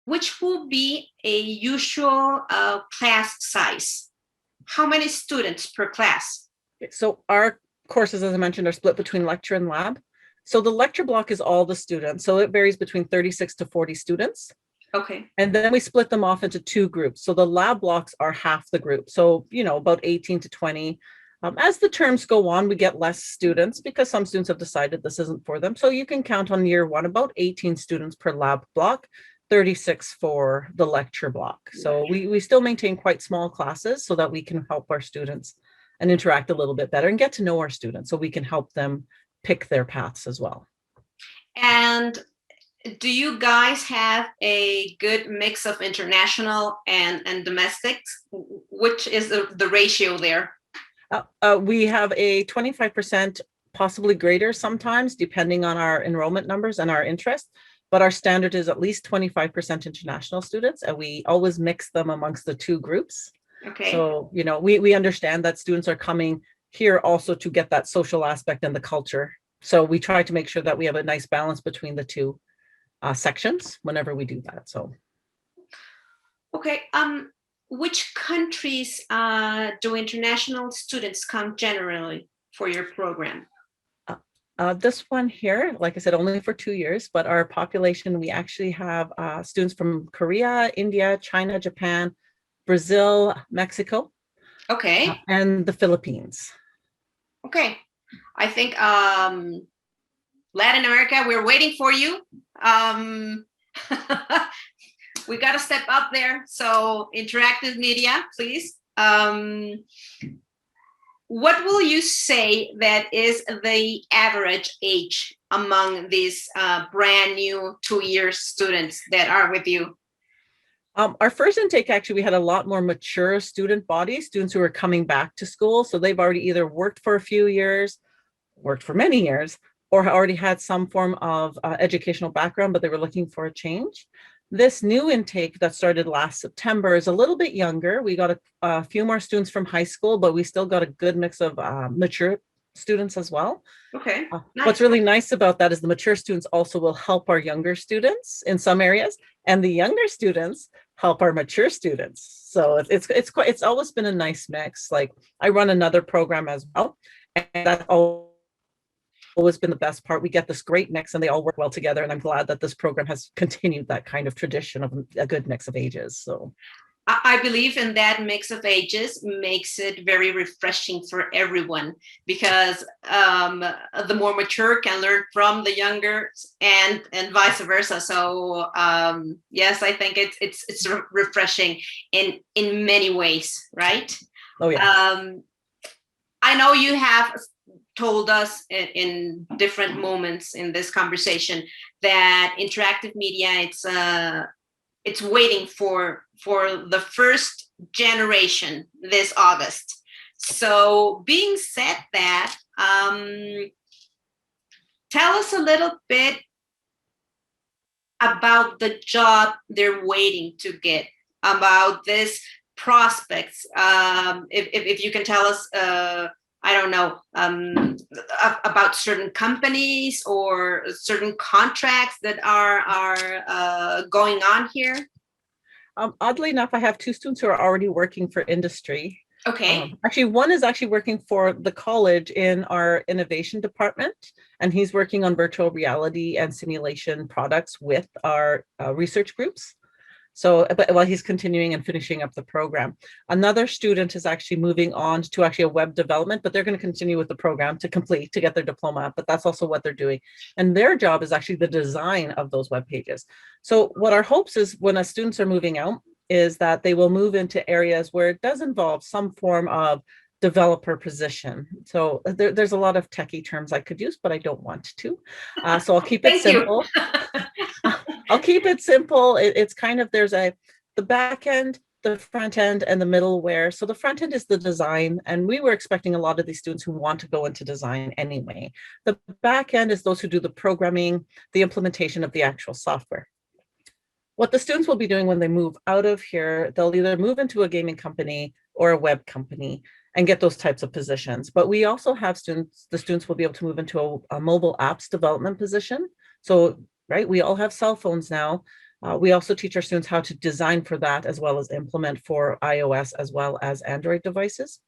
which will be a usual class size? How many students per class? So our courses, as I mentioned, are split between lecture and lab. So the lecture block is all the students. So it varies between 36 to 40 students. Okay. And then we split them off into two groups. So the lab blocks are half the group. So, about 18 to 20. As the terms go on, we get less students because some students have decided this isn't for them. So you can count on year one, about 18 students per lab block, 36 for the lecture block. So we still maintain quite small classes so that we can help our students and interact a little bit better and get to know our students so we can help them pick their paths as well. And do you guys have a good mix of international and domestics? Which is the ratio there? We have a 25%, possibly greater sometimes, depending on our enrollment numbers and our interest. But our standard is at least 25% international students, and we always mix them amongst the two groups. Okay. So, we understand that students are coming here also to get that social aspect and the culture. So we try to make sure that we have a nice balance between the two sections whenever we do that. So. Okay. Which countries do international students come generally for your program? This one here, like I said, only for 2 years, but our population, we actually have students from Korea, India, China, Japan, Brazil, Mexico. Okay. And the Philippines. Okay. I think Latin America, we're waiting for you. We got to step up there. So interactive media, please. What will you say that is the average age among these brand new 2-year students that are with you? Our first intake, actually, we had a lot more mature student body, students who are coming back to school. So they've already either worked for a few years, worked for many years, or already had some form of educational background, but they were looking for a change. This new intake that started last September is a little bit younger. We got a few more students from high school, but we still got a good mix of mature students as well. Okay. Nice. What's really nice about that is the mature students also will help our younger students in some areas, and the younger students help our mature students. So it's always been a nice mix. Like I run another program as well, and that's always been the best part. We get this great mix and they all work well together. And I'm glad that this program has continued that kind of tradition of a good mix of ages. So I believe in that mix of ages makes it very refreshing for everyone, because the more mature can learn from the younger and vice versa. So yes, I think it's refreshing in many ways, right? Oh yeah. I know you have told us in different moments in this conversation that interactive media, it's waiting for the first generation this August. So being said that, tell us a little bit about the job they're waiting to get, about this prospects. If you can tell us, I don't know, about certain companies or certain contracts that are going on here. Oddly enough, I have 2 students who are already working for industry. Okay. Actually, one is actually working for the college in our innovation department, and he's working on virtual reality and simulation products with our research groups. So, but while he's continuing and finishing up the program, another student is actually moving on to actually a web development, but they're going to continue with the program to complete, to get their diploma, but that's also what they're doing. And their job is actually the design of those web pages. So what our hopes is when our students are moving out is that they will move into areas where it does involve some form of developer position. So there's a lot of techie terms I could use, but I don't want to. So I'll keep it simple. I'll keep it simple. It's kind of, there's the back end, the front end, and the middleware. So the front end is the design, and we were expecting a lot of these students who want to go into design anyway. The back end is those who do the programming, the implementation of the actual software. What the students will be doing when they move out of here, they'll either move into a gaming company or a web company and get those types of positions. But we also have students, the students will be able to move into a mobile apps development position. So right, we all have cell phones now. We also teach our students how to design for that, as well as implement for iOS as well as Android devices.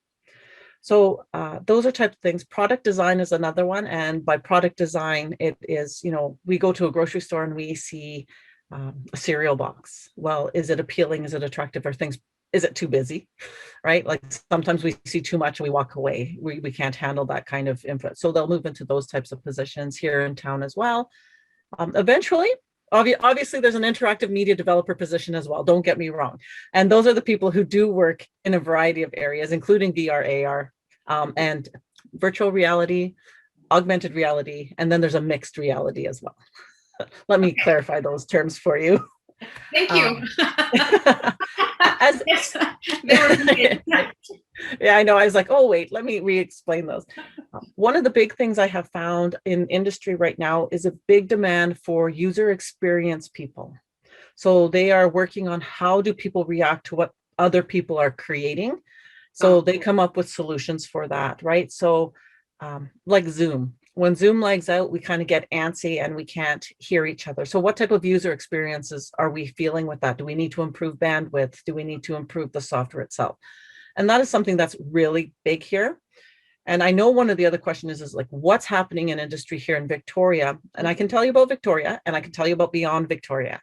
So those are type of things. Product design is another one. And by product design, it is, we go to a grocery store and we see a cereal box. Well, is it appealing? Is it attractive? Is it too busy? Right? Like sometimes we see too much and we walk away. We can't handle that kind of input. So they'll move into those types of positions here in town as well. Eventually, obviously, there's an interactive media developer position as well. Don't get me wrong. And those are the people who do work in a variety of areas, including VR, AR, and virtual reality, augmented reality, and then there's a mixed reality as well. Let me clarify those terms for you. Thank you. Yes, yeah, I know. I was like, oh, wait, let me re-explain those. One of the big things I have found in industry right now is a big demand for user experience people. So they are working on how do people react to what other people are creating. So they come up with solutions for that, right? So like Zoom. When Zoom lags out, we kind of get antsy and we can't hear each other. So what type of user experiences are we feeling with that? Do we need to improve bandwidth? Do we need to improve the software itself? And that is something that's really big here. And I know one of the other questions is like, what's happening in industry here in Victoria? And I can tell you about Victoria, and I can tell you about beyond Victoria.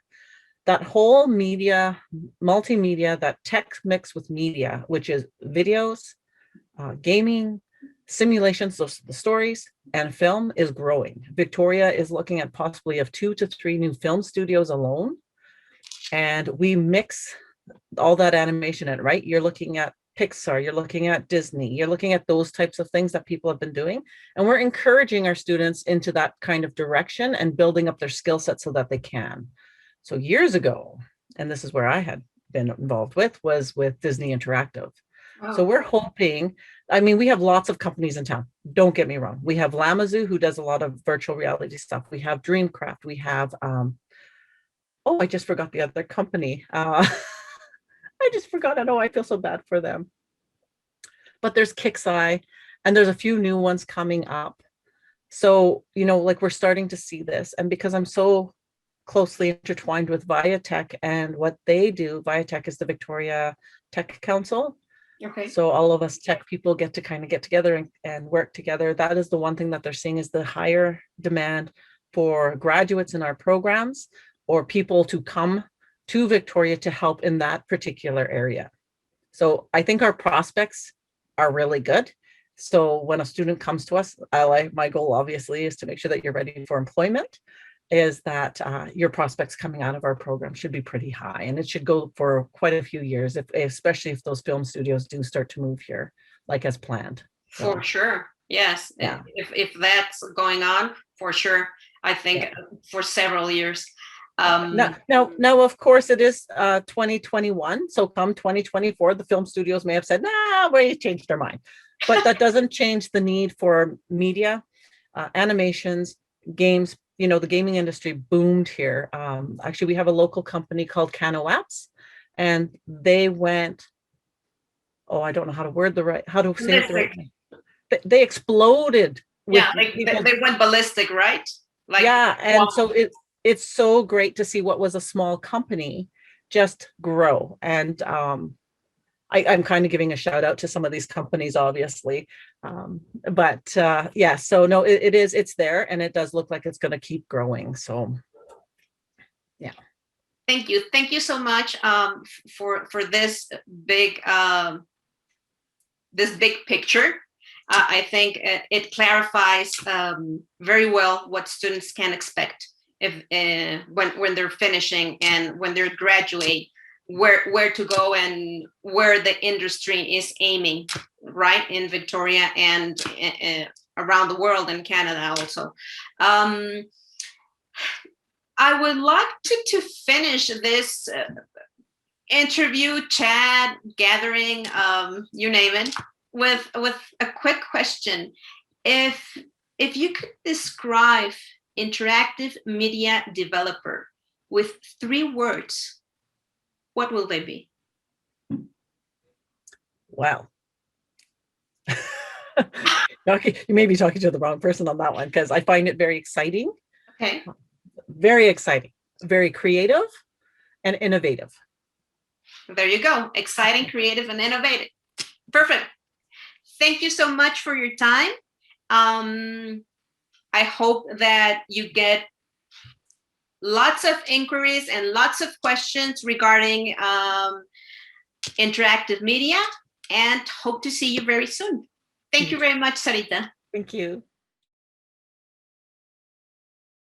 That whole media, multimedia, that tech mix with media, which is videos, gaming, simulations of the stories, and film is growing. Victoria is looking at possibly of 2 to 3 new film studios alone. And we mix all that animation in, right? You're looking at Pixar, you're looking at Disney, you're looking at those types of things that people have been doing. And we're encouraging our students into that kind of direction and building up their skill set so that they can. So years ago, and this is where I had been involved was with Disney Interactive. Oh. So we're hoping, we have lots of companies in town. Don't get me wrong. We have Lamazoo, who does a lot of virtual reality stuff. We have Dreamcraft. We have, I just forgot the other company. I just forgot. I know, I feel so bad for them. But there's Kixeye, and there's a few new ones coming up. So, like we're starting to see this. And because I'm so closely intertwined with Viatech and what they do, Viatech is the Victoria Tech Council. Okay. So all of us tech people get to kind of get together and work together. That is the one thing that they're seeing is the higher demand for graduates in our programs or people to come to Victoria to help in that particular area. So I think our prospects are really good. So when a student comes to us, my goal obviously is to make sure that you're ready for employment, is that your prospects coming out of our program should be pretty high. And it should go for quite a few years, especially if those film studios do start to move here, like as planned. So, for sure. Yes. Yeah. If that's going on, for sure. I think for several years. Now, of course, it is 2021. So come 2024, the film studios may have said, nah, we changed our mind. But that doesn't change the need for media, animations, games. The gaming industry boomed here. Actually, we have a local company called Camosun, and they went, I don't know how to say it the right way. They exploded. They went ballistic, right? And so it's so great to see what was a small company just grow. And I'm kind of giving a shout out to some of these companies, obviously. So no, it's there, and it does look like it's going to keep growing. So, yeah. Thank you. Thank you so much for this big picture. I think it clarifies very well what students can expect when they're finishing and when they're graduate, where to go and where the industry is aiming, right, in Victoria and around the world, in Canada also. I would like to finish this interview, chat, gathering, you name it, with a quick question. If you could describe interactive media developer with 3 words, what will they be? Wow. You may be talking to the wrong person on that one, because I find it very exciting. Okay. Very exciting, very creative, and innovative. There you go. Exciting, creative, and innovative. Perfect. Thank you so much for your time. I hope that you get lots of inquiries and lots of questions regarding interactive media, and hope to see you very soon. Thank you very much, Saryta. Thank you.